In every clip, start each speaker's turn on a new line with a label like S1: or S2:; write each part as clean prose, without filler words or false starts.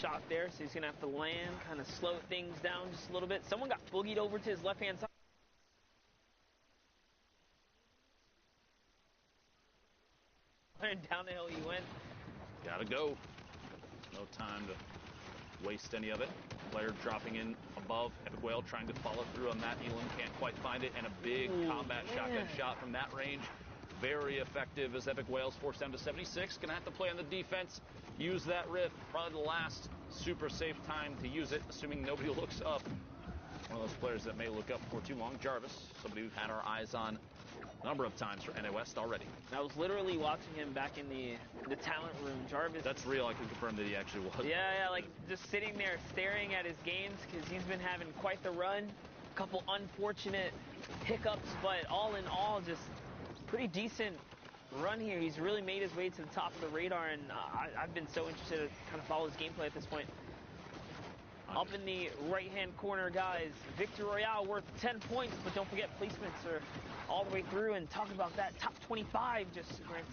S1: shot there, so he's going to have to land, kind of slow things down just a little bit. Someone got boogied over to his left-hand side. And down the hill he went.
S2: Gotta go. No time to waste any of it. Player dropping in above. Epic Whale trying to follow through on that. Elon can't quite find it. And a big combat shotgun shot from that range. Very effective as Epic Whale's forced down to 76. Gonna have to play on the defense. Use that rift. Probably the last super safe time to use it, assuming nobody looks up. One of those players that may look up for too long. Jarvis, somebody we've had our eyes on a number of times for NA West already.
S1: I was literally watching him back in the talent room. Jarvis.
S2: That's real. I can confirm that he actually was.
S1: Yeah, like just sitting there staring at his games because he's been having quite the run. A couple unfortunate hiccups, but all in all, just pretty decent run here. He's really made his way to the top of the radar, and I've been so interested to kind of follow his gameplay at this point. Up in the right-hand corner, guys, Victor Royale worth 10 points, but don't forget placements are all the way through. And talking about that, top 25 just grants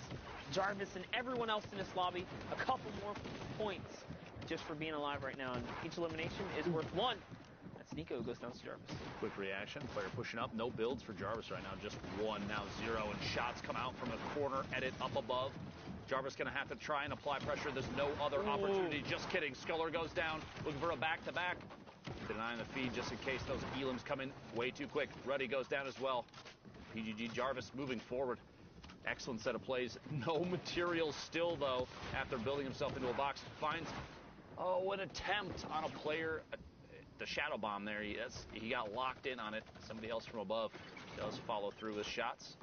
S1: Jarvis and everyone else in this lobby a couple more points just for being alive right now. And each elimination is worth 1. That's Nico goes down to Jarvis.
S2: Quick reaction, player pushing up, no builds for Jarvis right now, just 1, now 0, and shots come out from a corner, edit up above. Jarvis gonna have to try and apply pressure. There's no other opportunity. Just kidding. Sculler goes down, looking for a back-to-back. Denying the feed just in case those elims come in way too quick. Ruddy goes down as well. PGG Jarvis moving forward. Excellent set of plays. No materials still, though, after building himself into a box. Finds, an attempt on a player. The shadow bomb there. He got locked in on it. Somebody else from above does follow through his shots.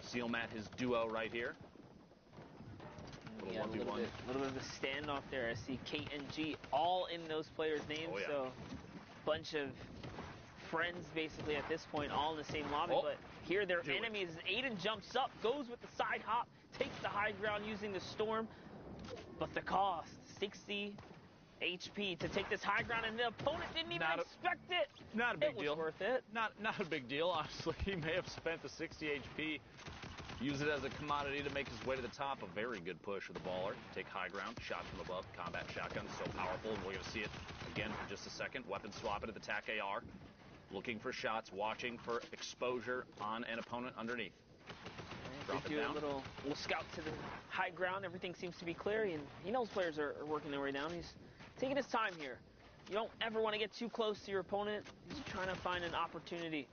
S2: Sealmat his duo right here.
S1: Yeah, a little bit of a standoff there. I see Kate and G all in those players' names, so bunch of friends basically at this point, all in the same lobby. But here they're enemies. Aiden jumps up, goes with the side hop, takes the high ground using the storm, but the cost, 60 HP to take this high ground, and the opponent didn't even expect it.
S2: Not a big deal.
S1: It was worth it.
S2: Not a big deal, honestly. He may have spent the 60 HP. Use it as a commodity to make his way to the top. A very good push of the baller. Take high ground, shot from above. Combat shotgun, so powerful. And we're going to see it again for just a second. Weapon swap it at the TAC AR. Looking for shots, watching for exposure on an opponent underneath. Drop it down.
S1: A little scout to the high ground. Everything seems to be clear. And he knows players are working their way down. He's taking his time here. You don't ever want to get too close to your opponent. He's trying to find an opportunity.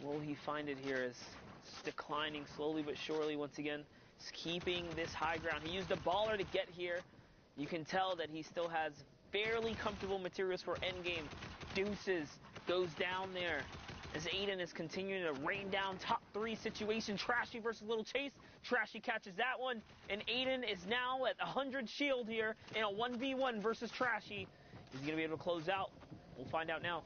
S1: Will he find it here? As it's declining slowly but surely once again. He's keeping this high ground. He used a baller to get here. You can tell that he still has fairly comfortable materials for endgame. Deuces goes down there as Aiden is continuing to rain down top 3 situation. Trashy versus Little Chase. Trashy catches that one, and Aiden is now at 100 shield here in a 1v1 versus Trashy. Is he going to be able to close out? We'll find out now.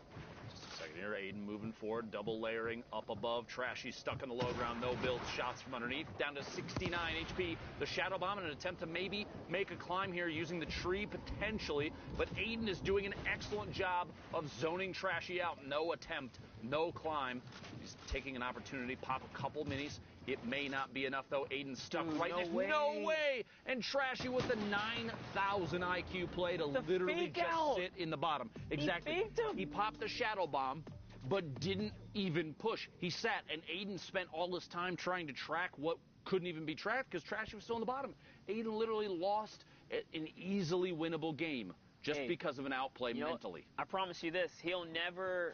S2: Second here, Aiden moving forward, double layering up above. Trashy stuck on the low ground, no build, shots from underneath, down to 69 HP. The shadow bomb in an attempt to maybe make a climb here using the tree potentially, but Aiden is doing an excellent job of zoning Trashy out. No attempt, no climb. He's taking an opportunity, pop a couple minis. It may not be enough, though. Aiden stuck right next. No way! And Trashy with the 9,000 IQ play to literally just sit in the bottom. Exactly. He popped the shadow bomb, but didn't even push. He sat, and Aiden spent all his time trying to track what couldn't even be tracked because Trashy was still in the bottom. Aiden literally lost an easily winnable game just because of an outplay mentally.
S1: I promise you this, he'll never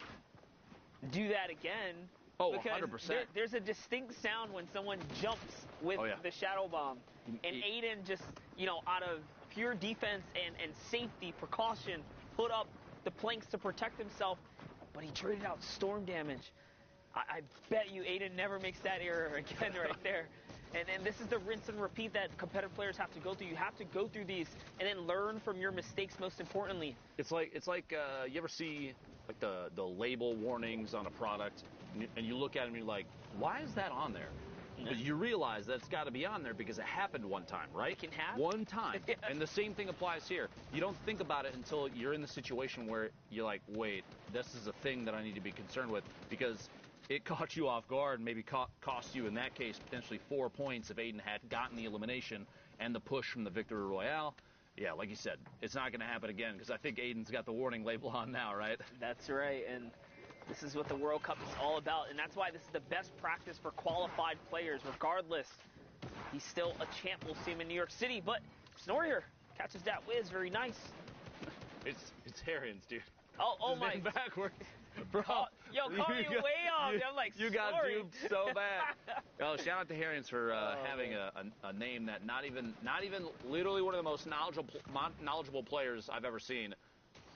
S1: do that again.
S2: Oh, 100%.
S1: There's a distinct sound when someone jumps with the shadow bomb. And Aiden just, out of pure defense and safety, precaution, put up the planks to protect himself, but he traded out storm damage. I bet you Aiden never makes that error again right there. And this is the rinse and repeat that competitive players have to go through. You have to go through these and then learn from your mistakes, most importantly.
S2: It's like you ever see like the label warnings on a product, and you look at it and you're like, why is that on there? But you realize that it's got to be on there because it happened one time, right?
S1: It can happen.
S2: One time. And the same thing applies here. You don't think about it until you're in the situation where you're like, wait, this is a thing that I need to be concerned with because it caught you off guard and maybe cost you, in that case, potentially 4 points if Aiden had gotten the elimination and the push from the Victory Royale. Yeah, like you said, it's not going to happen again because I think Aiden's got the warning label on now, right?
S1: That's right, and this is what the World Cup is all about, and that's why this is the best practice for qualified players. Regardless, he's still a champ. We'll see him in New York City, but Snorrier catches that whiz. Very nice.
S2: It's Arians, dude.
S1: Oh my.
S2: Backwards. Bro,
S1: yo, call me way off. I'm like,
S2: you got
S1: sorry.
S2: duped so bad. Oh, shout out to Arians for having a name that not even literally one of the most knowledgeable players I've ever seen.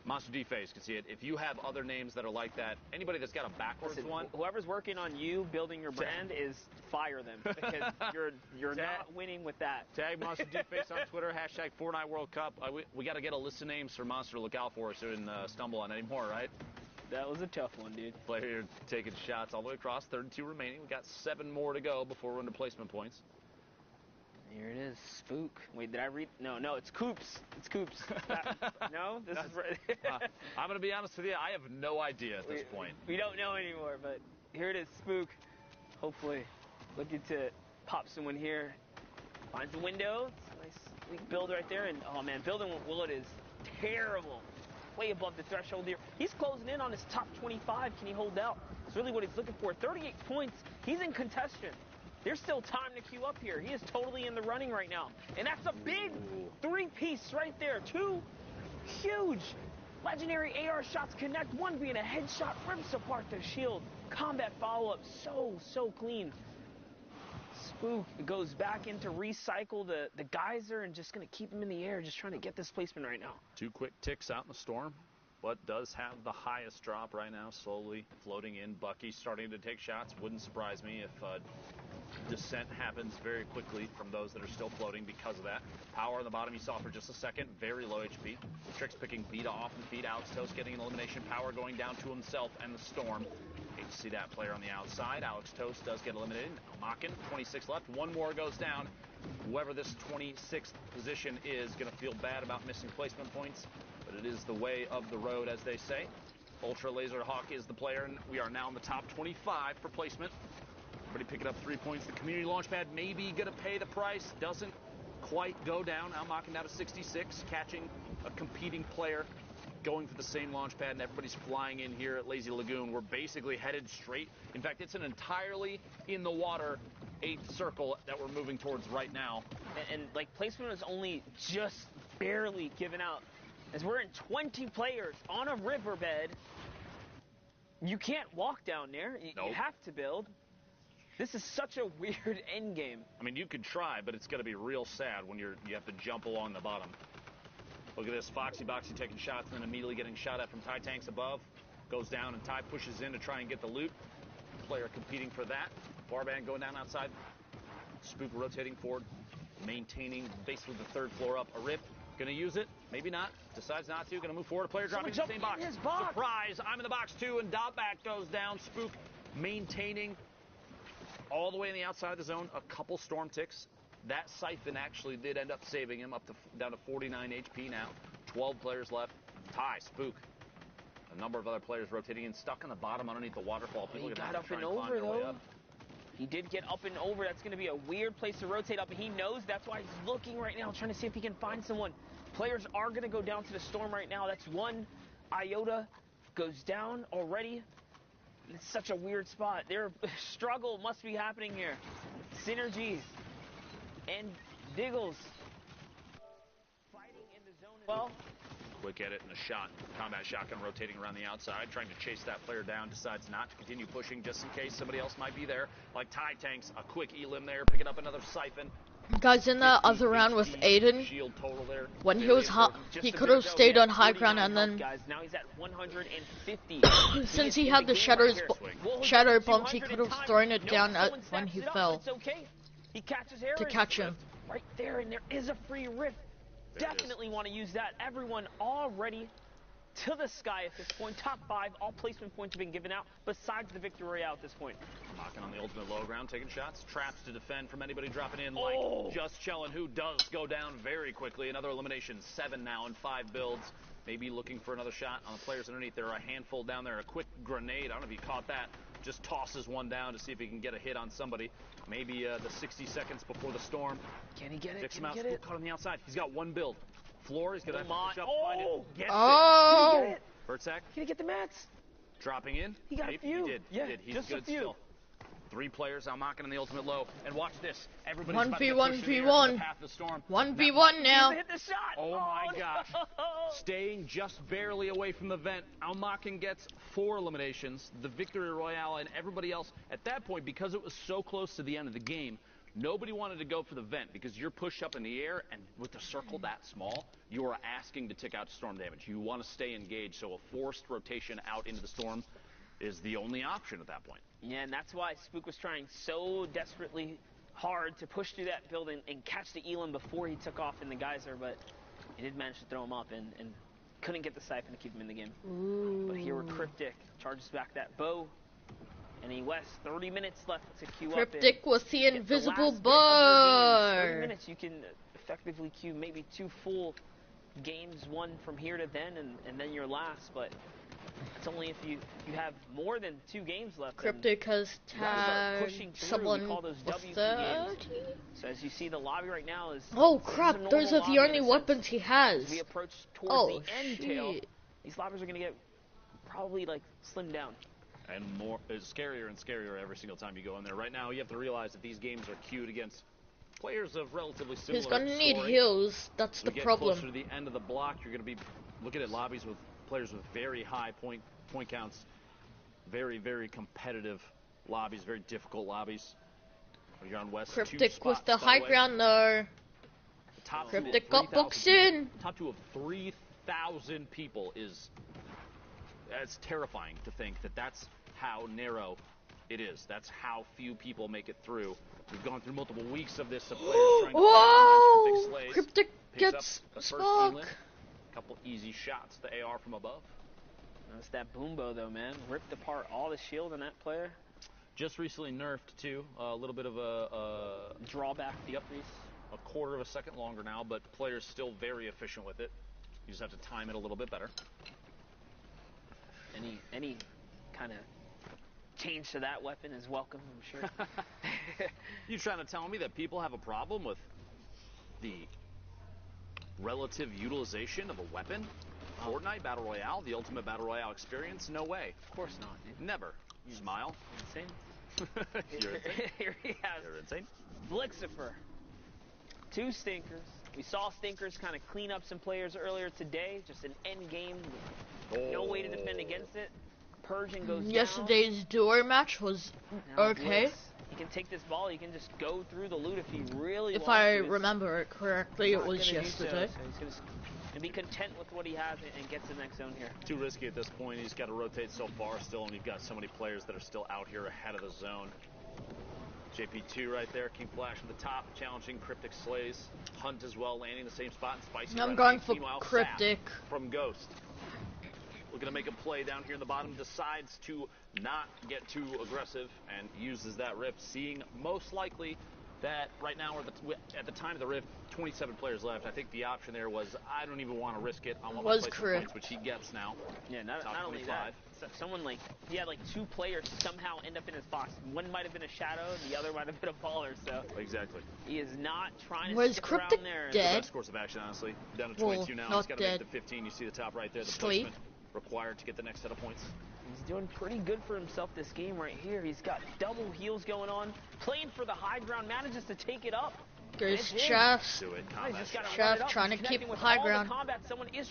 S2: Monster D-Face can see it. If you have other names that are like that, anybody that's got a backwards one.
S1: Whoever's working on you building your brand is fire them because you're not winning with that.
S2: Tag Monster D-Face on Twitter, hashtag Fortnite World Cup. We got to get a list of names for Monster to look out for so we didn't stumble on any more, right?
S1: That was a tough one, dude.
S2: Player taking shots all the way across, 32 remaining. We got 7 more to go before we're into placement points.
S1: Here it is, Spook. Wait, did I read? No, it's Coops. It's Coops. No, this is right.
S2: I'm gonna be honest with you. I have no idea at this point.
S1: We don't know anymore, but here it is, Spook. Hopefully, looking to pop someone here. Finds a window. It's a nice weak build right there, and oh man, building with Willet is terrible. Way above the threshold here. He's closing in on his top 25. Can he hold out? It's really what he's looking for. 38 points. He's in contention. There's still time to queue up here. He is totally in the running right now. And that's a big 3-piece right there. 2 huge legendary AR shots connect. One being a headshot, rips apart the shield. Combat follow-up, so clean. Spook goes back into recycle the geyser and just going to keep him in the air, just trying to get this placement right now.
S2: 2 quick ticks out in the storm. But does have the highest drop right now, slowly floating in. Bucky starting to take shots. Wouldn't surprise me if descent happens very quickly from those that are still floating because of that. Power on the bottom you saw for just a second, very low HP. Tricks picking Vita off and feed. Alex Toast getting an elimination. Power going down to himself and the storm. Hate to see that player on the outside. Alex Toast does get eliminated. Mockin, 26 left. 1 more goes down. Whoever this 26th position is going to feel bad about missing placement points. But it is the way of the road, as they say. Ultra Laser Hawk is the player, and we are now in the top 25 for placement. Everybody picking up 3 points. The community launchpad may be going to pay the price. Doesn't quite go down. Now Mocking down to 66, catching a competing player, going for the same launchpad, and everybody's flying in here at Lazy Lagoon. We're basically headed straight. In fact, it's an entirely in the water 8th circle that we're moving towards right now.
S1: And like placement is only just barely given out. As we're in 20 players on a riverbed, you can't walk down there.
S2: Nope.
S1: You have to build. This is such a weird end game.
S2: I mean, you could try, but it's going to be real sad when you have to jump along the bottom. Look at this, Foxy Boxy taking shots and then immediately getting shot at from Ty Tanks above. Goes down and Ty pushes in to try and get the loot. Player competing for that. Barband going down outside. Spook rotating forward, maintaining basically the 3rd floor up. A rip. Gonna use it, maybe not. Decides not to. Gonna move forward. A player dropping in the same box. Surprise! I'm in the box too, and Dotback goes down. Spook maintaining all the way on the outside of the zone. A couple storm ticks. That siphon actually did end up saving him up to down to 49 HP now. 12 players left. Ty, Spook. A number of other players rotating in, stuck on the bottom underneath the waterfall.
S1: He got up and over though. He did get up and over. That's going to be a weird place to rotate up, and he knows that's why he's looking right now, trying to see if he can find someone. Players are going to go down to the storm right now. That's 1. Iota goes down already. It's such a weird spot. Their struggle must be happening here. Synergy and Diggles fighting in the zone as well.
S2: Quick edit and a shot. Combat shotgun rotating around the outside, trying to chase that player down. Decides not to continue pushing just in case somebody else might be there. Like Ty Tanks, a quick elim there, picking up another siphon.
S3: Guys, in that other round with Aiden, when he was hot, he could have stayed on high ground, and then
S1: now he's at 150.
S3: since he had the shatter bombs, he could have thrown it down when he fell
S1: He catches Harris
S3: to catch him.
S1: right there, and there is a free rift. Definitely want to use that. Everyone already to the sky at this point. Top 5, all placement points have been given out, besides the victory royale at this point.
S2: Mocking on the ultimate low ground, taking shots. Traps to defend from anybody dropping in, like Just Chillin', who does go down very quickly. Another elimination, 7 now in 5 builds. Maybe looking for another shot on the players underneath. There are a handful down there. A quick grenade, I don't know if you caught that. Just tosses one down to see if he can get a hit on somebody. Maybe the 60 seconds before the storm.
S1: Can he get it?
S2: Dicks
S1: Can
S2: him
S1: he
S2: out.
S1: get it?
S2: Caught on the outside. He's got 1 build. floor. He's going to push up, find it, gets
S3: it.
S2: Bertzak.
S1: He didn't get the mats.
S2: Dropping in.
S1: He got a few.
S2: He did.
S1: Yeah,
S2: he did. He's
S1: just
S2: good
S1: a few.
S2: still. 3 players now mocking in the ultimate low. And watch this. Everybody's
S3: 1v1v1. 1v1 now.
S1: Hit the shot.
S2: Oh my
S1: no.
S2: gosh. Staying just barely away from the vent. Almaken gets 4 eliminations. The victory royale and everybody else. At that point, because it was so close to the end of the game, nobody wanted to go for the vent because you're pushed up in the air, and with the circle that small, you are asking to tick out storm damage. You want to stay engaged, so a forced rotation out into the storm is the only option at that point.
S1: Yeah, and that's why Spook was trying so desperately hard to push through that building and catch the Elam before he took off in the geyser, but he did manage to throw him up and couldn't get the siphon to keep him in the game.
S3: Ooh.
S1: But here with Cryptic, charges back that bow. And West, 30 minutes left to queue up.
S3: Cryptic with the invisible
S1: bar. 30
S3: bar.
S1: minutes, you can effectively queue maybe 2 full games, one from here to then, and then your last. But it's only if you have more than 2 games left.
S3: Cryptic has tagged someone with 30.
S1: So as you see, the lobby right now is.
S3: Oh crap! Those are the only weapons he has.
S1: As we approach towards the end tail,
S3: shit.
S1: these lobbies are gonna get probably like slimmed down.
S2: And more is scarier and scarier every single time you go in there. Right now, you have to realize that these games are queued against players of relatively similar
S3: He's gonna
S2: scoring.
S3: need heals. That's the
S2: we get
S3: problem.
S2: Closer to the end of the block, you're gonna be looking at lobbies with players with very high point counts, very, very competitive lobbies, very difficult lobbies. You're on West.
S3: Cryptic with the high ground there. Cryptic got boxed in.
S2: Top 2 of 3,000 people is. It's terrifying to think that that's how narrow it is. That's how few people make it through. We've gone through multiple weeks of this. Of players trying to
S3: whoa!
S2: Cryptic,
S3: Cryptic gets smoke.
S2: A couple easy shots. The AR from above.
S1: That's that boombo though, man. Ripped apart all the shield on that player.
S2: Just recently nerfed too. A little bit of a
S1: drawback decrease.
S2: A quarter of a second longer now, but players still very efficient with it. You just have to time it a little bit better.
S1: Any kind of change to that weapon is welcome, I'm sure.
S2: You trying to tell me that people have a problem with the relative utilization of a weapon? Fortnite Battle Royale, the ultimate Battle Royale experience? No way.
S1: Of course not, dude.
S2: Never. You smile.
S1: Insane.
S2: You're insane.
S1: Here he has.
S2: You're insane.
S1: Blixifer. 2 stinkers. We saw stinkers kind of clean up some players earlier today. Just an end game. No way to defend against it. Persian goes
S3: Yesterday's door match was okay.
S1: He can take this ball. He can just go through the loot if he really wants
S3: If I
S1: to.
S3: remember it correctly, it was yesterday.
S1: So he's gonna be content with what he has and get to the next zone here.
S2: Too risky at this point. He's got to rotate so far still, and you've got so many players that are still out here ahead of the zone. JP2 right there. King Flash at the top, challenging Cryptic Slays. Hunt as well, landing the same spot. Spicy.
S3: I'm going for Cryptic.
S2: From Ghost. Looking to make a play down here in the bottom, decides to not get too aggressive and uses that rift, seeing most likely that right now, at the time of the rift, 27 players left. I think the option there was, I don't even want to risk it. I want my place points, which he gets now.
S1: Yeah, not only that, someone like, he had like 2 players somehow end up in his box. One might have been a shadow, the other might have been a baller, so.
S2: Exactly.
S1: He is not trying to stick around there.
S3: Dead?
S2: The best course of action, honestly. Down to 22 now. He's got to make the 15. You see the top right there. The placement required to get the next set of points.
S1: He's doing pretty good for himself this game right here. He's got double heals going on. Playing for the high ground, manages to take it up.
S3: There's Chef. Chef trying to keep high ground.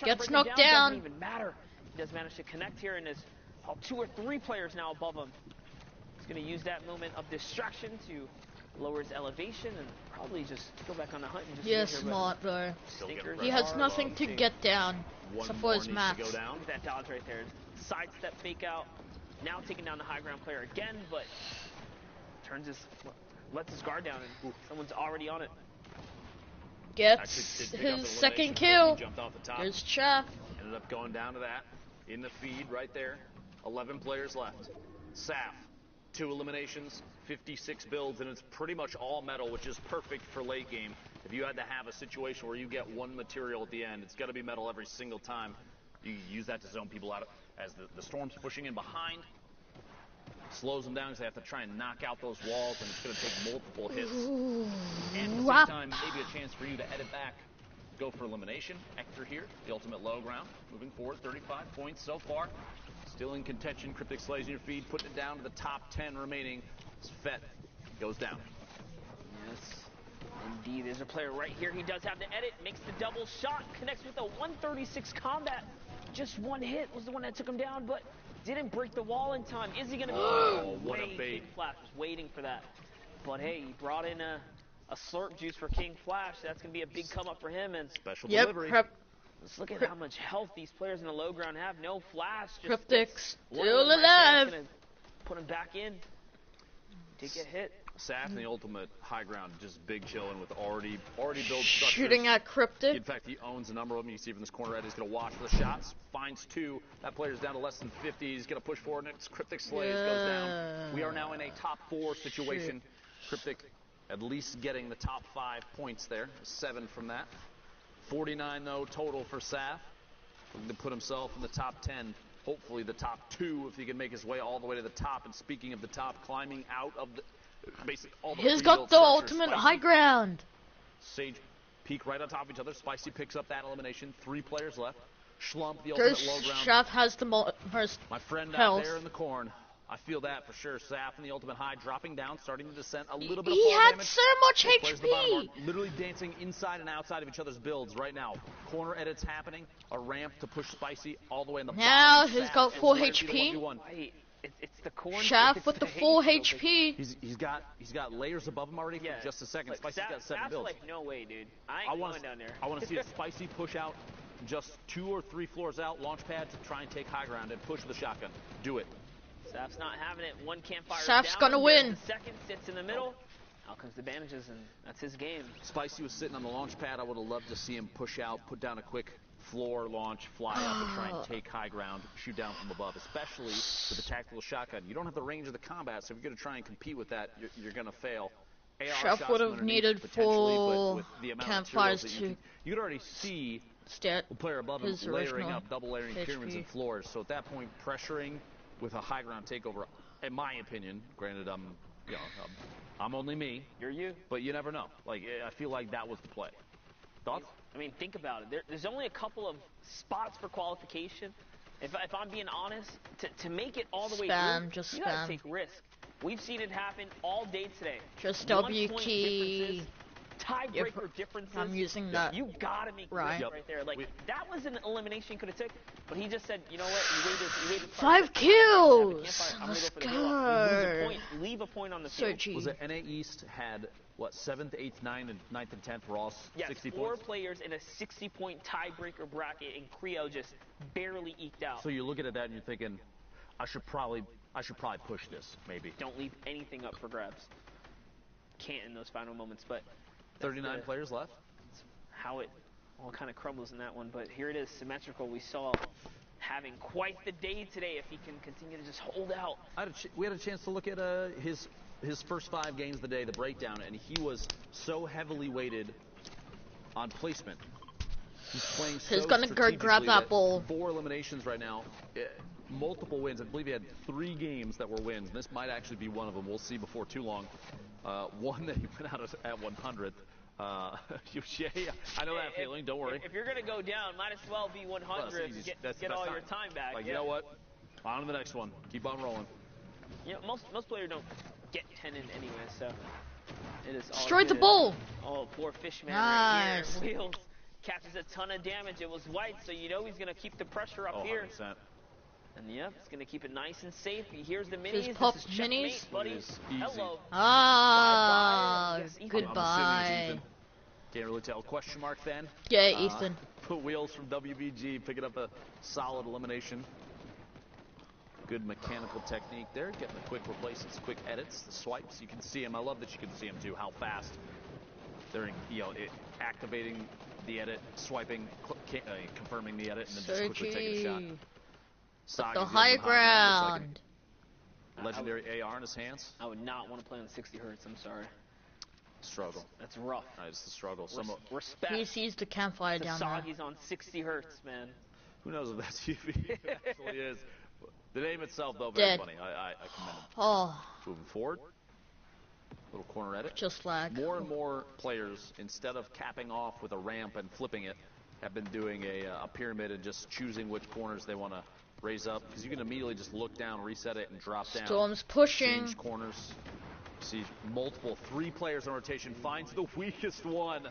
S3: Gets knocked down.
S1: Doesn't even matter. He does manage to connect here, and there's 2 or 3 players now above him. He's going to use that moment of distraction to lower his elevation and probably just go back on the hunt. And just
S3: smart though. He has nothing to get down except for his mats.
S1: Look at that dodge right there. Sidestep fake out. Now taking down the high ground player again, but lets his guard down, and someone's already on it.
S3: Gets his second kill. There's Chef.
S2: Ended up going down to that in the feed right there. 11 players left. Saf, 2 eliminations, 56 builds, and it's pretty much all metal, which is perfect for late game. If you had to have a situation where you get 1 material at the end, it's got to be metal every single time. You use that to zone people out as the storm's pushing in behind. Slows them down because they have to try and knock out those walls, and it's going to take multiple hits. And at the same time, maybe a chance for you to edit back, go for elimination. Hector here, the ultimate low ground. Moving forward, 35 points so far. Still in contention. Cryptic Slays in your feed, putting it down to the top 10 remaining. Fett goes down.
S1: Yes, indeed. There's a player right here. He does have the edit, makes the double shot, connects with a 136 combat. Just one hit was the one that took him down, but didn't break the wall in time. Is he going to be?
S2: Oh, what a bait.
S1: King Flash was waiting for that. But hey, he brought in a slurp juice for King Flash. That's going to be a big come up for him. And
S2: special delivery.
S1: Let's look at how much health these players in the low ground have. No Flash.
S3: Cryptic's still alive.
S1: Gonna put him back in. Did get hit.
S2: Saf in the ultimate high ground, just big chilling with already built structures.
S3: Shooting at Cryptic.
S2: In fact, he owns a number of them. You see from this corner, Ed is going to watch for the shots. Finds 2. That player's down to less than 50. He's going to push forward. Next, Cryptic Slays goes down. We are now in a top 4 situation. Cryptic at least getting the top 5 points there. 7 from that. 49, though, total for Saf. Looking to put himself in the top 10. Hopefully the top 2 if he can make his way all the way to the top. And speaking of the top, climbing out of the... Basically, all the
S3: He's got the ultimate high ground.
S2: Sage peek right on top of each other. Spicy picks up that elimination. 3 players left. Schlump, the ultimate low ground.
S3: Chef has the most
S2: My friend
S3: health.
S2: out there in the corn. I feel that for sure. Saf in the ultimate high, dropping down, starting to descend. A little bit of
S3: He
S2: fall
S3: had
S2: damage.
S3: so much
S2: Players at the bottom
S3: HP.
S2: are literally dancing inside and outside of each other's builds right now. Corner edits happening. A ramp to push Spicy all the way in the
S3: now
S2: bottom.
S3: he's
S2: Saf
S3: got
S2: is
S3: full
S2: ready to
S3: HP.
S2: 1v1.
S1: Wait, it's the corn.
S3: Chef with the full HP.
S2: He's got layers above him already for just a second.
S1: Like,
S2: Spicy's got 7 builds.
S1: Like, no way, dude. I ain't going down there.
S2: I want to see a Spicy push out just 2 or 3 floors out, launch pad to try and take high ground and push the shotgun. Do it.
S1: Saf's not having it. One campfire
S3: Saf's
S1: down.
S3: gonna win.
S1: The second sits in the middle. Out comes the bandages, and that's his game.
S2: Spicy was sitting on the launch pad. I would have loved to see him push out, put down a quick floor launch, fly up and try and take high ground, shoot down from above, especially with the tactical shotgun. You don't have the range of the combat, so if you're going to try and compete with that, you're going to fail. AR
S3: Chef would have needed full campfires to
S2: you could already see
S3: stat
S2: the player above him
S3: his
S2: layering
S3: original
S2: up, double layering pyramids
S3: HP.
S2: and floors. So at that point, pressuring with a high ground takeover, in my opinion, granted I'm only me.
S1: You're you.
S2: But you never know. Like, I feel like that was the play. Thoughts?
S1: I mean, think about it. There's only a couple of spots for qualification. If I'm being honest, to make it all the way through, you gotta take risk. We've seen it happen all day today.
S3: Just W key.
S1: Tiebreaker differences.
S3: I'm using that.
S1: You gotta make risk right there. Like, that was an elimination could have took, but he just said, you know what? You waited
S3: 5 kills. Let's go.
S1: Leave a point on the field.
S2: Was it NA East had what 7th, 8th, 9th, and 9th and 10th were all 60 points?
S1: 4 players in a 60-point tiebreaker bracket, and Creo just barely eked out.
S2: So you're looking at that and you're thinking, I should probably push this, maybe.
S1: Don't leave anything up for grabs. Can't in those final moments, but
S2: 39 players left.
S1: How it all kind of crumbles in that one, but here it is, symmetrical. We saw having quite the day today if he can continue to just hold out.
S2: We had a chance to look at his first 5 games of the day, the breakdown, and he was so heavily weighted on placement. He's playing so
S3: He's gonna go grab that ball.
S2: 4 eliminations right now, multiple wins. I believe he had 3 games that were wins. This might actually be one of them. We'll see before too long. One that he went out at 100th. I know that feeling. Don't worry.
S1: If you're gonna go down, might as well be 100. Get all your time back.
S2: Like, you know what? On to the next one. Keep on rolling.
S1: You know, most players don't get 10 in anyway, so it is all
S3: Destroyed the
S1: good.
S3: bull.
S1: Oh, poor Fishman
S3: Nice.
S1: right here. Wheels catches a ton of damage. It was white, so you know he's gonna keep the pressure up here.
S2: 100%.
S1: And yep, he's gonna keep it nice and safe. He hears the minis.
S3: His pop
S1: This is checkmate,
S3: minis.
S1: buddy. Hello.
S3: Ah,
S1: Yes, Ethan.
S3: goodbye.
S2: Can't really tell. Question mark then.
S3: Yeah, Ethan.
S2: Put Wheels from WBG picking up a solid elimination. Good mechanical technique there. Getting the quick replaces, quick edits, the swipes. You can see him. I love that you can see him too. How fast they're activating the edit, swiping, confirming the edit, and then just quickly taking a shot.
S3: The high ground.
S2: Like legendary AR in his hands.
S1: I would not want to play on 60 hertz. I'm sorry.
S2: Struggle.
S1: That's rough.
S2: It's the struggle.
S1: Respect.
S3: He sees the campfire down there.
S1: He's on 60 hertz, man.
S2: Who knows if that's TV? It actually is. The name itself, though, very funny. I commend him.
S3: Oh.
S2: Moving forward. Little corner edit.
S3: Just lag.
S2: More and more players, instead of capping off with a ramp and flipping it, have been doing a pyramid and just choosing which corners they want to raise up. Because you can immediately just look down, reset it, and drop down.
S3: Storm's pushing.
S2: Change corners. See multiple 3 players in rotation. Finds the weakest one.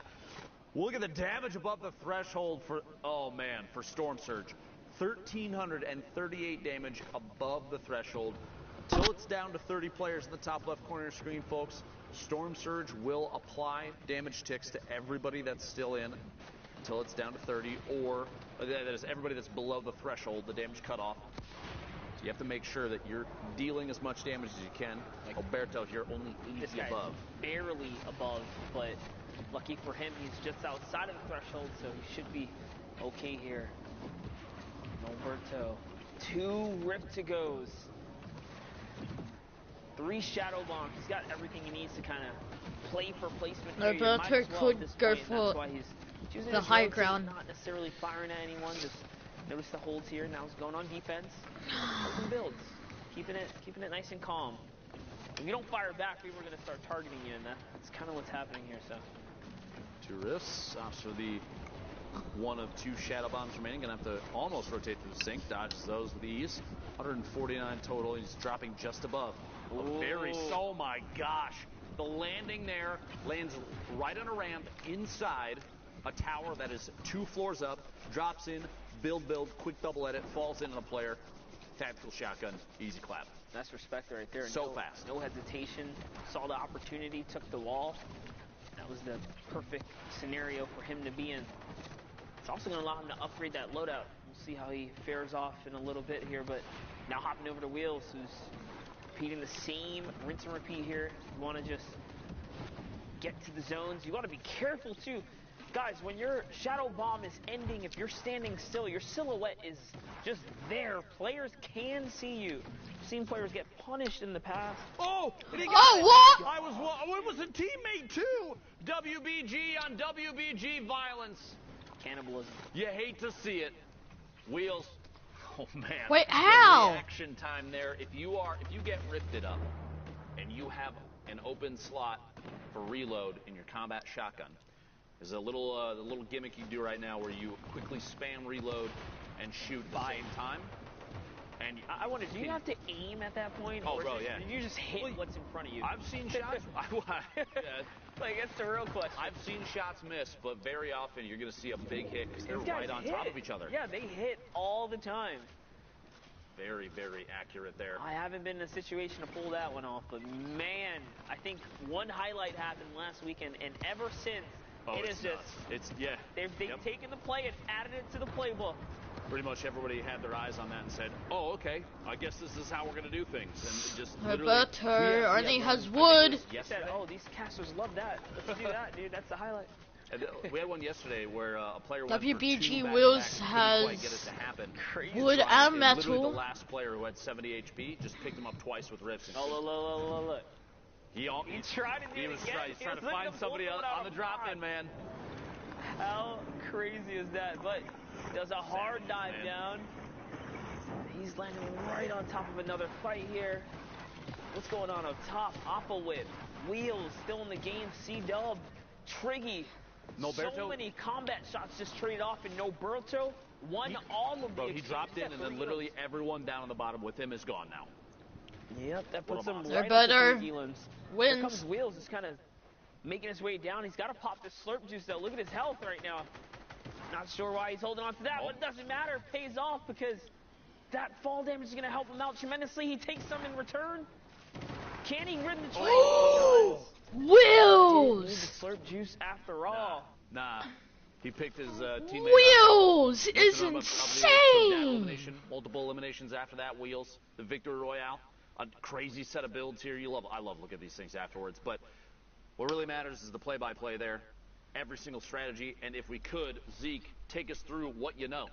S2: Look at the damage above the threshold for, oh man, for Storm Surge. 1,338 damage above the threshold. Until it's down to 30 players in the top left corner of your screen, folks, Storm Surge will apply damage ticks to everybody that's still in until it's down to 30, or that is everybody that's below the threshold, the damage cutoff. So you have to make sure that you're dealing as much damage as you can. Like Alberto here, only 80 above.
S1: Barely above, but lucky for him, he's just outside of the threshold, so he should be okay here. Alberto, 2 Rift to goes. 3 Shadow Bombs. He's got everything he needs to kind of play for placement here.
S3: Alberto could go for the high ground.
S1: Not necessarily firing at anyone. Just notice the holds here. Now he's going on defense. Open builds, keeping it nice and calm. If you don't fire back, people are going to start targeting you, and that's kind of what's happening here. So
S2: 2 rifts. So the 1 of 2 Shadow Bombs remaining. Gonna have to almost rotate through the sink. Dodges those with ease. 149 total. He's dropping just above. Oh my gosh. The landing there lands right on a ramp inside a tower that is 2 floors up. Drops in, build, quick double edit, falls into the player. Tactical shotgun, easy clap.
S1: That's respect right there.
S2: So fast.
S1: No hesitation. Saw the opportunity, took the wall. That was the perfect scenario for him to be in. It's also going to allow him to upgrade that loadout. We'll see how he fares off in a little bit here, but now hopping over to Wheels, who's repeating the same rinse and repeat here. You want to just get to the zones. You got to be careful too. Guys, when your Shadow Bomb is ending, if you're standing still, your silhouette is just there. Players can see you. I've seen players get punished in the past.
S2: Oh!
S3: What?
S2: It was a teammate too! WBG on WBG violence.
S1: Cannibalism.
S2: You hate to see it. Wheels. Oh man.
S3: Wait, how?
S2: The reaction time there. If you get rifted up and you have an open slot for reload in your combat shotgun, there's a little gimmick you do right now where you quickly spam reload and shoot at the same time. And
S1: I wonder, do you have to aim at that point?
S2: Oh, bro, yeah.
S1: You just hit what's in front of you.
S2: I've seen shots.
S1: Like, that's the real question.
S2: I've seen shots miss, but very often you're going to see a big hit because they're right on top of each other.
S1: Yeah, they hit all the time.
S2: Very, very accurate there.
S1: I haven't been in a situation to pull that one off, but man, I think one highlight happened last weekend, and ever since, it is just... They've taken the play and added it to the playbook.
S2: Pretty much everybody had their eyes on that and said, oh, okay, I guess this is how we're going to do things. And just
S3: Alberto only has wood.
S1: Yes, said, oh, these casters love that. Let's do that, dude. That's the highlight.
S2: And we had one yesterday where a player went
S3: WBG
S2: for 2
S3: Wheels
S2: back-to-back,
S3: has
S2: quite get it to happen.
S3: wood and metal.
S2: Literally the last player who had 70 HP just picked him up twice with rifts.
S1: Oh, look.
S2: He
S1: tried to do it again.
S2: He's trying to find somebody on the drop-in, man.
S1: How crazy is that? But does a hard dive down. He's landing right on top of another fight here. What's going on up top? Oppa Whip. Wheels still in the game. C-Dub. Triggy. So many combat shots just traded off, and Noberto won all of them.
S2: He dropped in, and then literally everyone down on the bottom with him is gone now.
S1: Yep, that puts him
S3: They're
S1: right
S3: better.
S1: up to 3 elims.
S3: Wins.
S1: Here comes Wheels, just kind of making his way down. He's got to pop this slurp juice, though. Look at his health right now. Not sure why he's holding on to that, but it doesn't matter. It pays off because that fall damage is going to help him out tremendously. He takes some in return. Can he rid the train?
S3: Wheels!
S1: Didn't need the slurp juice after all.
S2: Nah. He picked his teammate.
S3: Wheels is insane!
S2: Multiple eliminations after that. Wheels, the Victory Royale. A crazy set of builds here. I love looking at these things afterwards. But what really matters is the play-by-play there. Every single strategy. And if we could, Zeke, take us through what you know.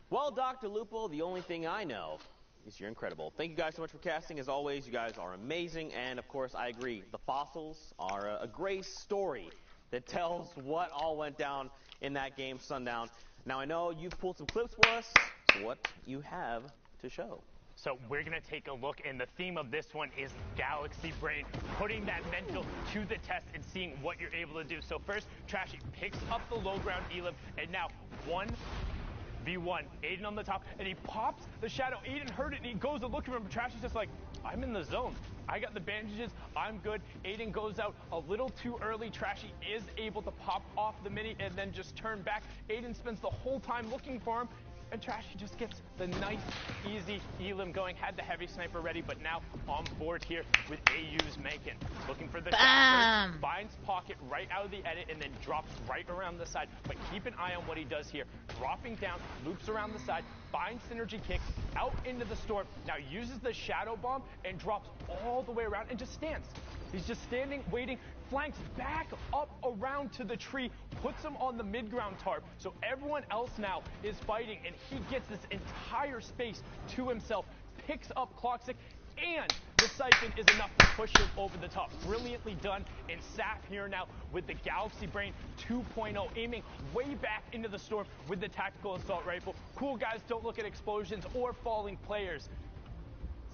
S4: Well, Dr. Lupo, the only thing I know is you're incredible. Thank you guys so much for casting. As always, you guys are amazing. And, of course, I agree. The fossils are a great story that tells what all went down in that game, Sundown. Now, I know you've pulled some clips for us. So what you have to show?
S5: So we're going to take a look, and the theme of this one is Galaxy Brain, putting that mental to the test and seeing what you're able to do. So first, Trashy picks up the low ground Elim, and now 1v1. Aiden on the top, and he pops the shadow. Aiden heard it, and he goes to look at him, but Trashy's just like, I'm in the zone. I got the bandages. I'm good. Aiden goes out a little too early. Trashy is able to pop off the mini and then just turn back. Aiden spends the whole time looking for him, and Trashy just gets the nice, easy Elim going. Had the heavy sniper ready, but now on board here with AU's Mankin. Looking for the shot. Finds pocket right out of the edit and then drops right around the side. But keep an eye on what he does here. Dropping down, loops around the side, finds synergy kick, out into the storm. Now uses the shadow bomb and drops all the way around and just stands. He's just standing, waiting, flanks back up around to the tree, puts him on the mid-ground tarp. So everyone else now is fighting, and he gets this entire space to himself, picks up Cloxic, and the Siphon is enough to push him over the top. Brilliantly done. And Saf here now with the Galaxy Brain 2.0, aiming way back into the storm with the tactical assault rifle. Cool guys don't look at explosions or falling players.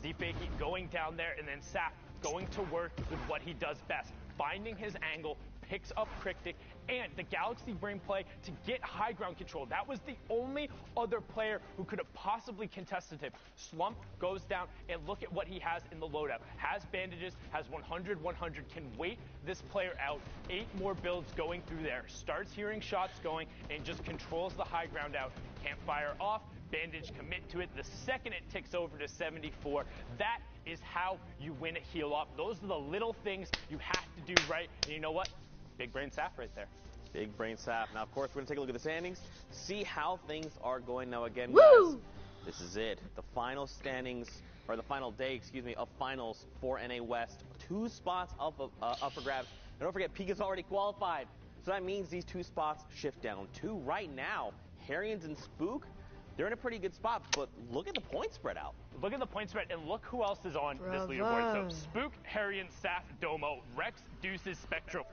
S5: Z-Fakey going down there, and then Saf going to work with what he does best, finding his angle, picks up Cryptic, and the Galaxy Brain play to get high ground control. That was the only other player who could have possibly contested him. Slump goes down, and look at what he has in the loadout. Has bandages, has 100, can wait this player out. 8 more builds going through there. Starts hearing shots going, and just controls the high ground out. Can't fire off. Bandage commit to it. The second it ticks over to 74, that is how you win a heal up. Those are the little things you have to do right. And you know what? Big brain Saf right there.
S4: Big brain Saf. Now, of course, we're going to take a look at the standings, see how things are going now again,
S3: Woo!
S4: guys. This is it. The final standings, or the final day, excuse me, of finals for NA West. 2 spots up for grabs. And don't forget, Pika's already qualified. So that means these 2 spots shift down. 2 right now. Harrians and Spook, they're in a pretty good spot, but look at the point spread out.
S5: Look at the point spread, and look who else is on this leaderboard. So Spook, Harrian, Saf, Domo, Rex, Deuces, Spectro.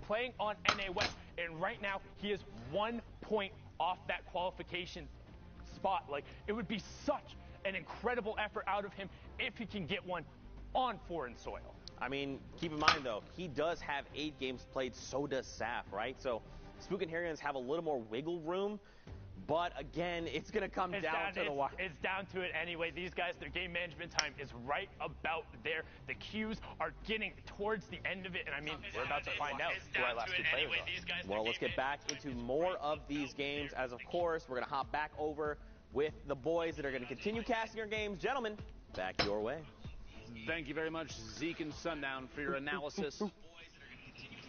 S5: Playing on NA West, and right now he is 1 point off that qualification spot. Like, it would be such an incredible effort out of him if he can get one on foreign soil.
S4: I mean, keep in mind, though, he does have 8 games played, so does Saf, right? So Spook and Harrians have a little more wiggle room, but again, it's going to come down to the wire.
S5: It's down to it anyway. These guys, their game management time is right about there. The queues are getting towards the end of it, and I mean, we're about to find out who our last 2 players are.
S4: Well, let's get back into more of these games, as of course, we're going to hop back over with the boys that are going to continue casting your games. Gentlemen, back your way.
S2: Thank you very much, Zeke and Sundown, for your analysis. For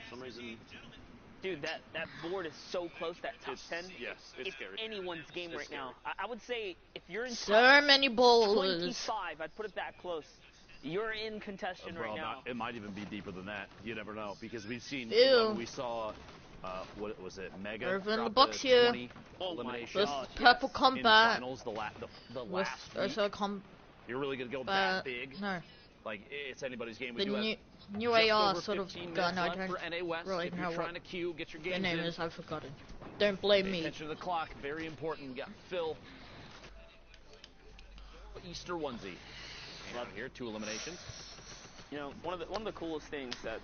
S2: some reason,
S1: dude, that board is so close, that top 10.
S2: Yes, it's scary.
S1: Anyone's game right now. I would say if you're in
S3: so many bowlers.
S1: 25, I'd put it that close. You're in contention right now.
S2: It might even be deeper than that. You never know, because we've seen, we saw, what was it, Mega
S3: Over in the
S2: drop
S3: box here.
S2: eliminations.
S3: This purple combat.
S2: In finals, the last week. You're really going to go that big?
S3: No.
S2: Like, it's anybody's game. We
S3: The
S2: do
S3: new
S2: have
S3: AR
S2: just
S3: sort
S2: over
S3: of
S2: 15
S3: gun.
S2: minutes
S3: I
S2: left
S3: don't
S2: for NA West.
S3: really
S2: If
S3: know
S2: you're
S3: what
S2: trying to queue, get your
S3: the
S2: games
S3: name
S2: in.
S3: is. I've forgotten. Don't blame
S2: Pay
S3: me.
S2: attention to the clock. Very important. We got Phil. Easter onesie. Out here, 2 eliminations.
S1: You know, one of the coolest things that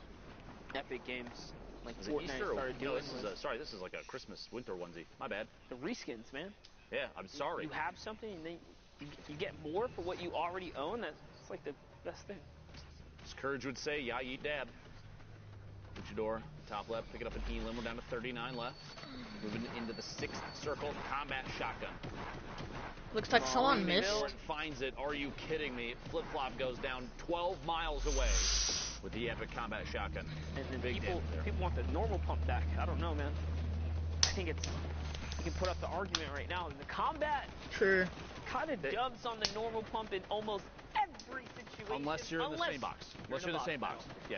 S1: Epic Games, like Fortnite, started doing.
S2: This is like a Christmas winter onessie. My bad.
S1: The reskins, man.
S2: Yeah, I'm sorry.
S1: You have something, and then you get more for what you already own. That's like the best thing.
S2: As Courage would say, yeah, eat dab. Luchador, top left, pick it up an Elim. We're down to 39 left. Moving into the 6th circle, combat shotgun.
S3: Looks like someone missed.
S2: Finds it. Are you kidding me? Flip-flop goes down 12 miles away with the epic combat shotgun.
S1: And people want the normal pump back. I don't know, man. I think you can put up the argument right now. The combat
S3: True.
S1: kind of dubs on the normal pump in almost every situation. situation.
S2: Unless you're in the same box. Unless you're in the same box. Yeah,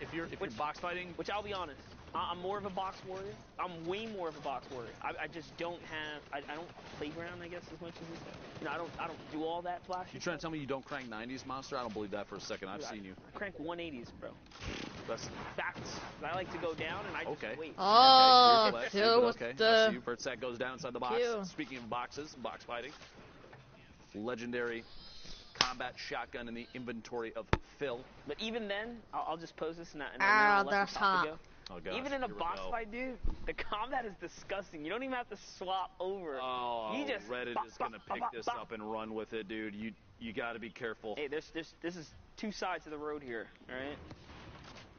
S2: if you're box fighting.
S1: Which I'll be honest, I'm more of a box warrior. I'm way more of a box warrior. I just don't have. I don't playground, I guess, as much as this. You know, I don't do all that flashy.
S2: You trying to tell me you don't crank 90s, Monster? I don't believe that for a second. I've seen you.
S1: I crank 180s, bro.
S2: That's
S1: facts. I like to go down and I just wait.
S3: Oh,
S2: okay,
S3: Phil with the...
S2: Vertsack goes down inside the box.
S3: Q.
S2: Speaking of boxes, box fighting. Legendary combat shotgun in the inventory of Phil.
S1: But even then, I'll just pose this and
S3: that's hot.
S2: Oh, gosh,
S1: even in a box fight, dude, the combat is disgusting. You don't even have to swap over.
S2: Oh,
S1: you just
S2: Reddit is going to pick this up and run with it, dude. You got to be careful.
S1: Hey, this is two sides of the road here, all right?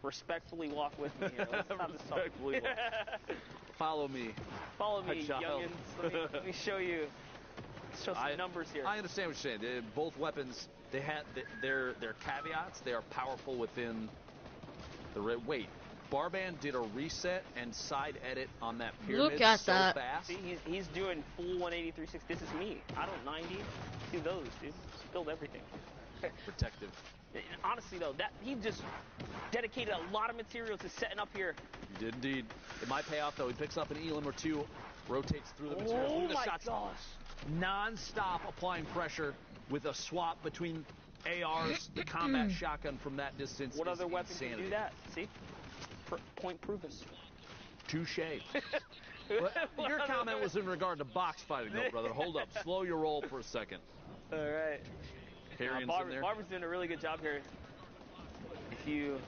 S1: Respectfully walk with me here. Let's have this talk.
S2: Follow me.
S1: Follow me, youngins. Let me show you. Show some numbers here.
S2: I understand what you're saying. Both weapons, they have their caveats. They are powerful within the weight. Barban did a reset and side edit on that pyramid.
S3: Look at
S2: so
S3: that.
S2: Fast.
S1: See, he's doing full 180, 360. This is me. I don't 90. Do those, dude. Just build everything.
S2: Protective.
S1: And honestly, though, that he just dedicated a lot of material to setting up here.
S2: He did indeed. It might pay off, though. He picks up an elim or two, rotates through the material.
S1: Oh,
S2: the
S1: my
S2: shots.
S1: gosh.
S2: Non-stop applying pressure with a swap between ARs, the combat shotgun from that distance.
S1: What other weapon can do that? See? Point proven.
S2: Touche. Your comment was in regard to box fighting, though, brother. Hold up. Slow your roll for a second.
S1: All right. Barber's doing a really good job here. If you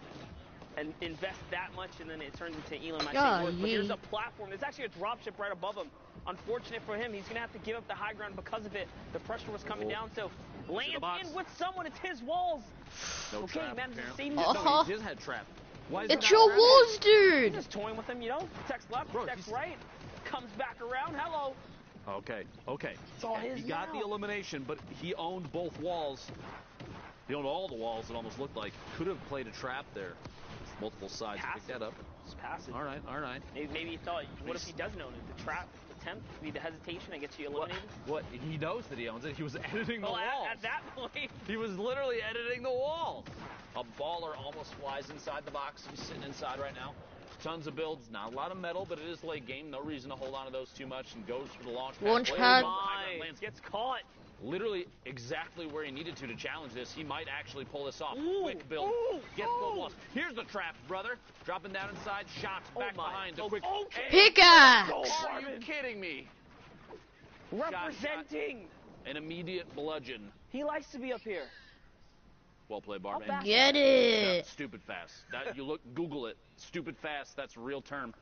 S1: invest that much and then it turns into Elam, I think. But there's a platform. There's actually a dropship right above him. Unfortunate for him, he's going to have to give up the high ground because of it. The pressure was coming down, so lands in with someone. It's his walls.
S2: No trap,
S1: man.
S2: No, he just had trap. Why is
S3: it's your walls, dude.
S1: He's just toying with him, you know? Protects left, protects right. Comes back around. Hello.
S2: Okay.
S1: It's all his
S2: He got the elimination, but he owned both walls. He owned all the walls, it almost looked like. Could have played a trap there. Multiple sides to pick that up.
S1: It's passive.
S2: All right.
S1: Maybe he thought, what if he doesn't own it? The trap attempt, the hesitation, and gets you eliminated?
S2: What? He knows that he owns it. He was editing the walls.
S1: At that point.
S2: He was literally editing the walls. A baller almost flies inside the box. He's sitting inside right now. Tons of builds, not a lot of metal, but it is late game. No reason to hold on to those too much, and goes for the launch pad.
S1: Gets caught.
S2: Literally exactly where he needed to challenge this. He might actually pull this off. Quick build. Gets full loss. Here's the trap, brother. Dropping down inside. Shots back behind. The quick
S3: pickaxe.
S2: Are you kidding me?
S1: Representing.
S2: An immediate bludgeon.
S1: He likes to be up here.
S2: Well played, Barman.
S3: Get it.
S2: Yeah, stupid fast. That Google it. Stupid fast. That's a real term.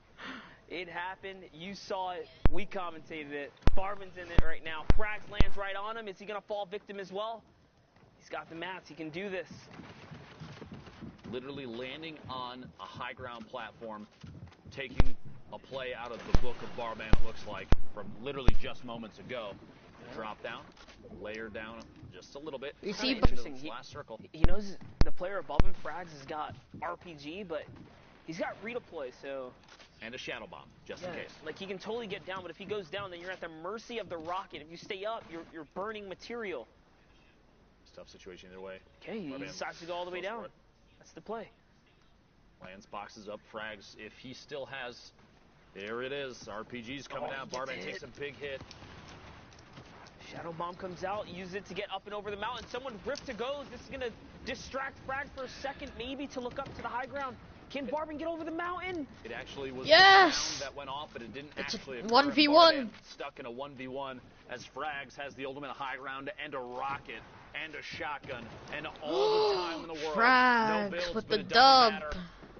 S1: It happened. You saw it. We commentated it. Barman's in it right now. Frags lands right on him. Is he going to fall victim as well? He's got the mats. He can do this.
S2: Literally landing on a high ground platform, taking a play out of the book of Barman, it looks like, from literally just moments ago. Drop down, layer down just a little bit.
S3: You see,
S1: interesting.
S2: Last circle.
S1: He knows the player above him, Frags, has got RPG, but he's got redeploy, so.
S2: And a shadow bomb, just in case.
S1: Like he can totally get down, but if he goes down, then you're at the mercy of the rocket. If you stay up, you're burning material.
S2: It's a tough situation either way.
S1: Okay, he decides to go all the way down. That's the play.
S2: Lands, boxes up, Frags. If he still has, there it is. RPG's coming out. Barman takes a big hit.
S1: Shadow bomb comes out, use it to get up and over the mountain. Someone ripped to go. This is going to distract Frag for a second, maybe to look up to the high ground. Can Barban get over the mountain?
S2: It actually was
S3: the sound
S2: that went off, but it didn't actually
S3: occur. 1v1.
S2: Stuck in a 1v1 as Frags has the ultimate high ground and a rocket and a shotgun and all the time in the world.
S3: Frags
S2: no builds,
S3: with
S2: but
S3: the
S2: it
S3: dub.
S2: matter.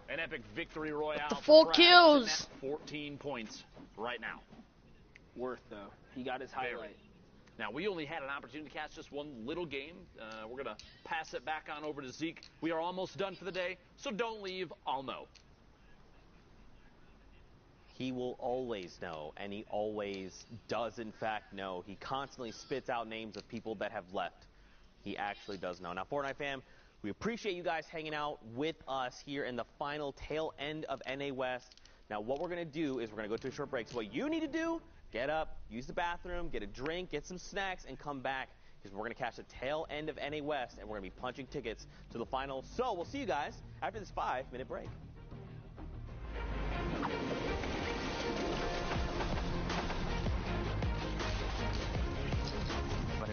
S2: An epic victory royale.
S3: The 4 kills.
S2: And 14 points right now.
S1: Worth, though. He got his highlight.
S2: Now, we only had an opportunity to catch just one little game. We're going to pass it back on over to Zeke. We are almost done for the day, so don't leave. I'll know.
S4: He will always know, and he always does, in fact, know. He constantly spits out names of people that have left. He actually does know. Now, Fortnite fam, we appreciate you guys hanging out with us here in the final tail end of NA West. Now, what we're going to do is we're going to go to a short break. So what you need to do, get up, use the bathroom, get a drink, get some snacks, and come back because we're going to catch the tail end of NA West, and we're going to be punching tickets to the finals. So we'll see you guys after this 5-minute break.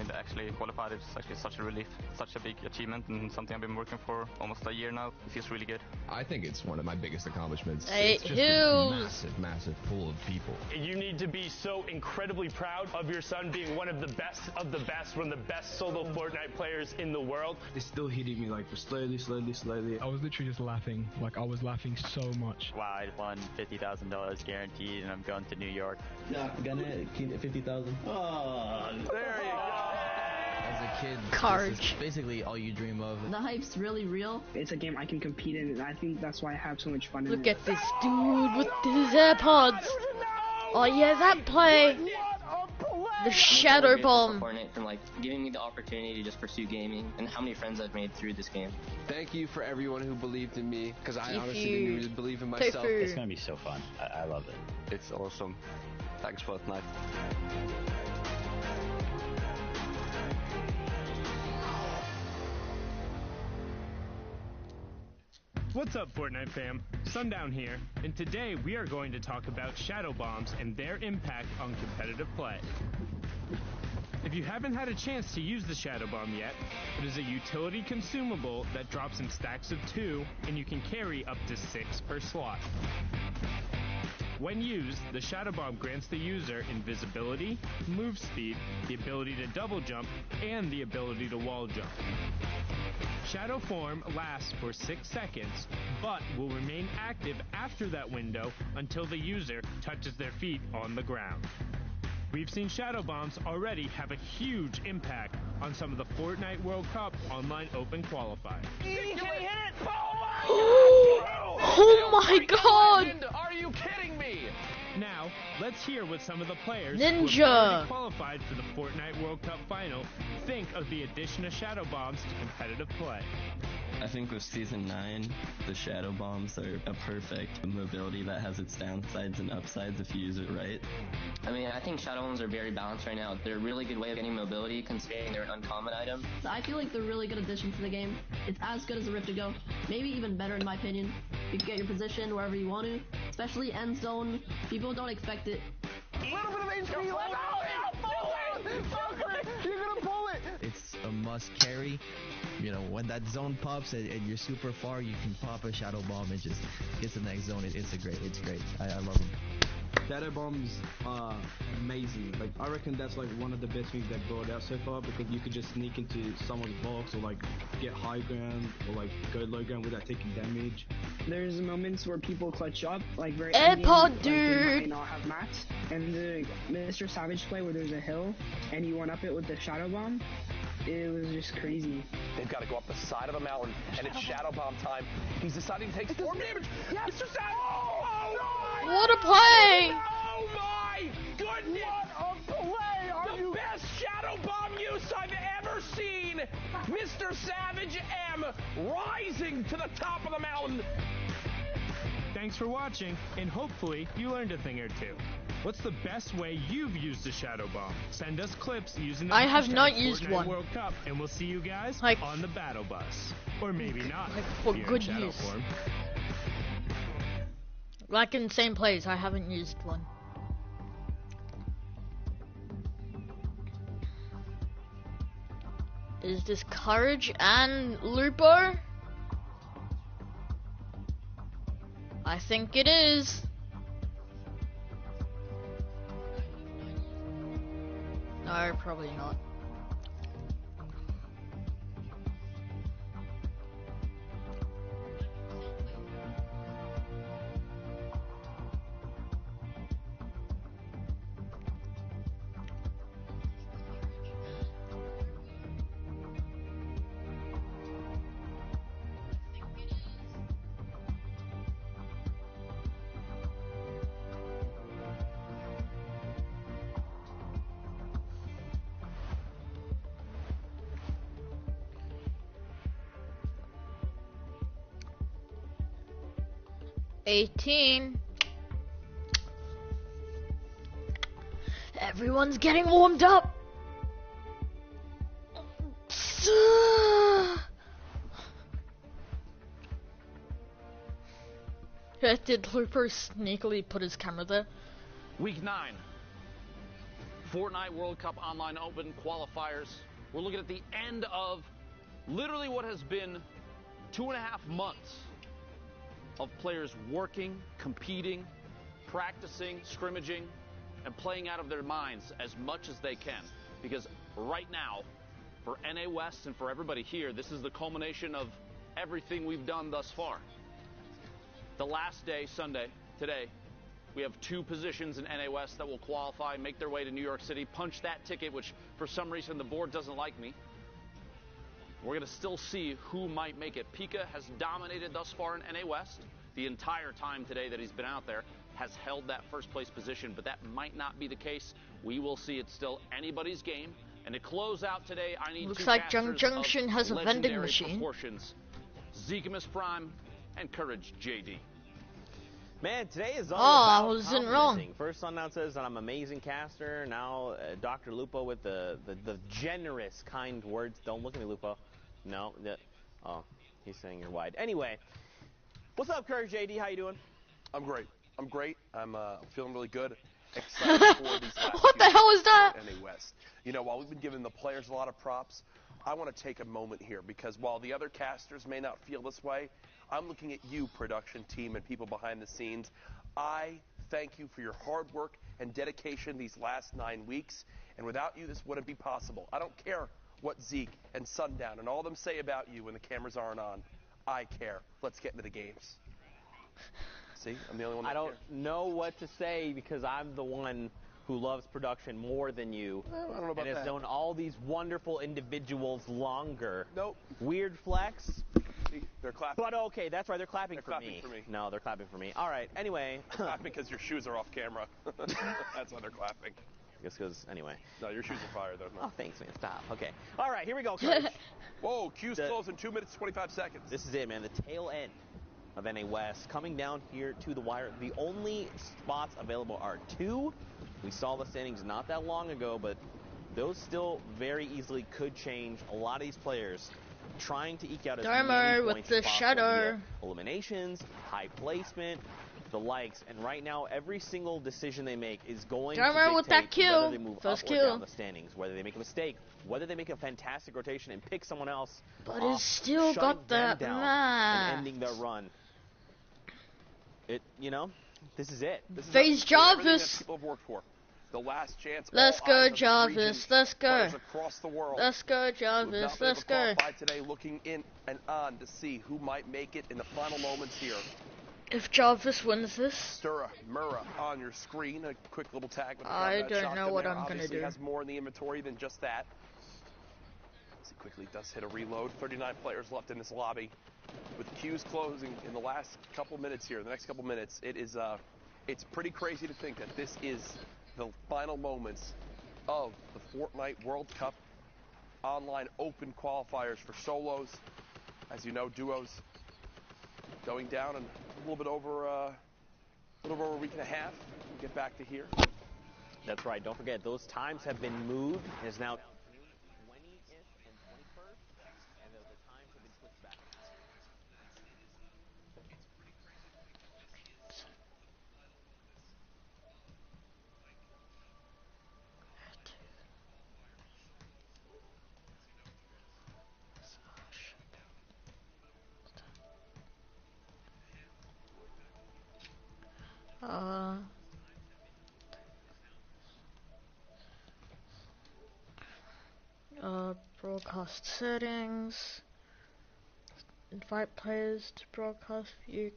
S6: To actually qualify, it's actually such a relief, such a big achievement, and something I've been working for almost a year now. It feels really good.
S7: I think it's one of my biggest accomplishments.
S3: Hey,
S7: it's just a massive pool of people.
S5: You need to be so incredibly proud of your son being one of the best, one of the best solo Fortnite players in the world.
S8: It's still hitting me like slowly. I was literally just laughing. Like I was laughing so much.
S6: Wow, I won $50,000 guaranteed, and I'm going to New York.
S9: Yeah, gonna keep it 50,000. Oh,
S5: there you go.
S9: As a kid,
S3: Carge.
S9: This is basically all you dream of.
S10: The hype's really real. It's a game I can compete in, and I think that's why I have so much fun in it.
S3: Look at this dude with his AirPods. Oh yeah, that play. The Shadow Bomb.
S11: Fortnite from like giving me the opportunity to just pursue gaming, and how many friends I've made through this game.
S12: Thank you for everyone who believed in me, because I honestly didn't really believe in myself.
S13: It's gonna be so fun. I love it.
S6: It's awesome. Thanks, Fortnite.
S5: What's up, Fortnite fam? Sundown here, and today we are going to talk about shadow bombs and their impact on competitive play. If you haven't had a chance to use the shadow bomb yet, it is a utility consumable that drops in stacks of 2, and you can carry up to 6 per slot. When used, the shadow bomb grants the user invisibility, move speed, the ability to double jump, and the ability to wall jump. Shadow form lasts for 6 seconds, but will remain active after that window until the user touches their feet on the ground. We've seen shadow bombs already have a huge impact on some of the Fortnite World Cup online open qualifiers.
S3: Oh my god!
S2: Are you kidding me?
S5: Now, let's hear what some of the players
S3: Ninja
S5: who have already qualified for the Fortnite World Cup final think of the addition of shadow bombs to competitive play.
S14: I think with Season 9, the shadow bombs are a perfect mobility that has its downsides and upsides if you use it right.
S11: I mean, I think shadow bombs are very balanced right now. They're a really good way of getting mobility, considering they're an uncommon item.
S10: I feel like they're a really good addition to the game. It's as good as a Rift to Go, maybe even better in my opinion. You can get your position wherever you want to, especially end zone. People don't expect it.
S2: A little bit of HP. You're gonna pull it.
S9: It's a must carry. You know, when that zone pops and you're super far, you can pop a shadow bomb and just get to the next zone. It's great. I love them.
S8: Shadow bombs are amazing. Like I reckon that's like one of the best things they've brought out so far, because you could just sneak into someone's box or like get high ground or like go low ground without taking damage.
S10: There's moments where people clutch up, like very
S3: AirPod dude.
S10: They might not have mats, and the Mr. Savage play where there's a hill and you one up it with the shadow bomb. It was just crazy.
S2: They've got to go up the side of a mountain, and it's shadow bomb time. He's deciding to take 4 damage. Yes. Mr. Savage! Oh, no!
S3: What a play!
S2: Oh my goodness! What a play! The best shadow bomb use I've ever seen. Mr. Savage M rising to the top of the mountain.
S5: Thanks for watching, and hopefully you learned a thing or two. What's the best way you've used a shadow bomb? Send us clips using the
S3: I have not
S5: Fortnite
S3: used one.
S5: World Cup, and we'll see you guys
S3: like,
S5: on the battle bus. Or maybe not.
S3: Like for good
S5: shadow
S3: use.
S5: form.
S3: Like in the same place, I haven't used one. Is this Courage and Lupo? I think it is. No, probably not. Everyone's getting warmed up. Did Looper sneakily put his camera there?
S2: Week 9. Fortnite World Cup Online Open qualifiers. We're looking at the end of literally what has been 2.5 months of players working, competing, practicing, scrimmaging, and playing out of their minds as much as they can. Because right now, for NA West and for everybody here, this is the culmination of everything we've done thus far. The last day, Sunday, today, we have 2 positions in NA West that will qualify, make their way to New York City, punch that ticket, which for some reason the board doesn't like me. We're going to still see who might make it. Pika has dominated thus far in NA West. The entire time today that he's been out there has held that first place position, but that might not be the case. We will see. It's still anybody's game. And to close out today, I need
S3: Looks
S2: 2
S3: like
S2: casters
S3: Junction has a vending
S2: legendary
S3: machine.
S2: proportions. Zekimus Prime and Courage JD.
S4: Man, today is all
S3: I
S4: about
S3: wasn't
S4: complimenting.
S3: wrong.
S4: First Sundown says that I'm an amazing caster. Now Dr. Lupo with the generous, kind words. Don't look at me, Lupo. No. Oh, he's saying you're wide. Anyway, what's up, Courage JD? How you doing?
S15: I'm great. I'm feeling really good. Excited for these last
S3: What the hell is that?
S15: NA West. You know, while we've been giving the players a lot of props, I want to take a moment here because while the other casters may not feel this way, I'm looking at you, production team, and people behind the scenes. I thank you for your hard work and dedication these last 9 weeks, and without you, this wouldn't be possible. I don't care what Zeke and Sundown and all of them say about you when the cameras aren't on. I care. Let's get into the games. See, I'm the only one that
S4: I don't
S15: cares.
S4: know what to say because I'm the one who loves production more than you.
S15: I don't know about
S4: and has
S15: that.
S4: known all these wonderful individuals longer.
S15: Nope.
S4: Weird flex.
S15: See, they're clapping.
S4: But okay, that's right. They're clapping,
S15: They're
S4: for,
S15: clapping
S4: me.
S15: for me.
S4: No, they're clapping for me. All right. Anyway.
S15: They're clapping because your shoes are off camera. That's why they're clapping.
S4: I guess because, anyway.
S15: No, your shoes are fire, though. No.
S4: Oh, thanks, man. Stop. Okay. All right, here we go, Courage.
S15: Whoa, Q's close in 2 minutes, 25 seconds.
S4: This is it, man. The tail end of NA West. Coming down here to the wire. The only spots available are 2. We saw the standings not that long ago, but those still very easily could change. A lot of these players trying to eke out as
S3: Dharma
S4: many
S3: with
S4: points
S3: the
S4: as possible
S3: shadow.
S4: via eliminations, high placement, the likes. And right now, every single decision they make is going
S3: Dharma
S4: to
S3: with that
S4: dictate
S3: kill.
S4: whether they move
S3: First
S4: up or
S3: kill.
S4: down the standings, whether they make a mistake, whether they make a fantastic rotation and pick someone else.
S3: But
S4: off,
S3: it's still
S4: shutting
S3: got
S4: them
S3: that
S4: down
S3: match.
S4: and ending their run. This is it.
S15: This is
S3: Face
S15: everything that
S3: Jarvis.
S15: people have worked for. The last chance.
S3: Let's
S15: all
S3: go,
S15: eyes on this
S3: Jarvis.
S15: region,
S3: Let's go.
S15: players across the world.
S3: Let's go,
S15: who have
S3: Jarvis.
S15: not been
S3: Let's
S15: able to
S3: go.
S15: qualify today, looking in and on to see who might make it in the final moments here.
S3: If Jarvis wins this,
S15: Stura, Murrah on your screen. A quick little tag with the
S3: I
S15: combat
S3: don't know
S15: shotgun
S3: what
S15: there.
S3: I'm gonna
S15: Obviously
S3: do.
S15: has more in the inventory than just that. As he quickly does hit a reload. 39 players left in this lobby. With queues closing in the last couple minutes here, the next couple minutes, it's pretty crazy to think that this is the final moments of the Fortnite World Cup online open qualifiers for solos. As you know, duos going down in a little bit over a week and a half. We'll get back to here.
S4: That's right. Don't forget, those times have been moved. It's now 20-ish and 21st, and the times have been switched back.
S3: Broadcast settings. Invite players to broadcast view.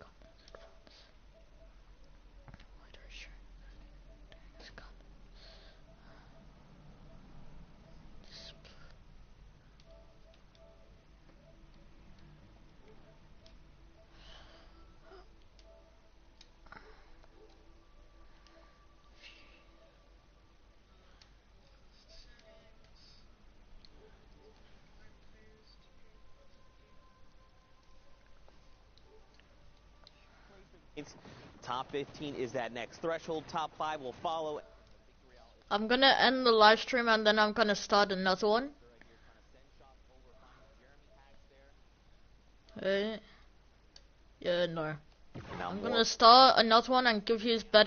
S4: Top 15 is that next threshold. Top 5 will follow.
S3: I'm gonna end the live stream and then I'm gonna start another one. Okay. Yeah, no.
S4: Now
S3: I'm
S4: more
S3: gonna start another one and give you better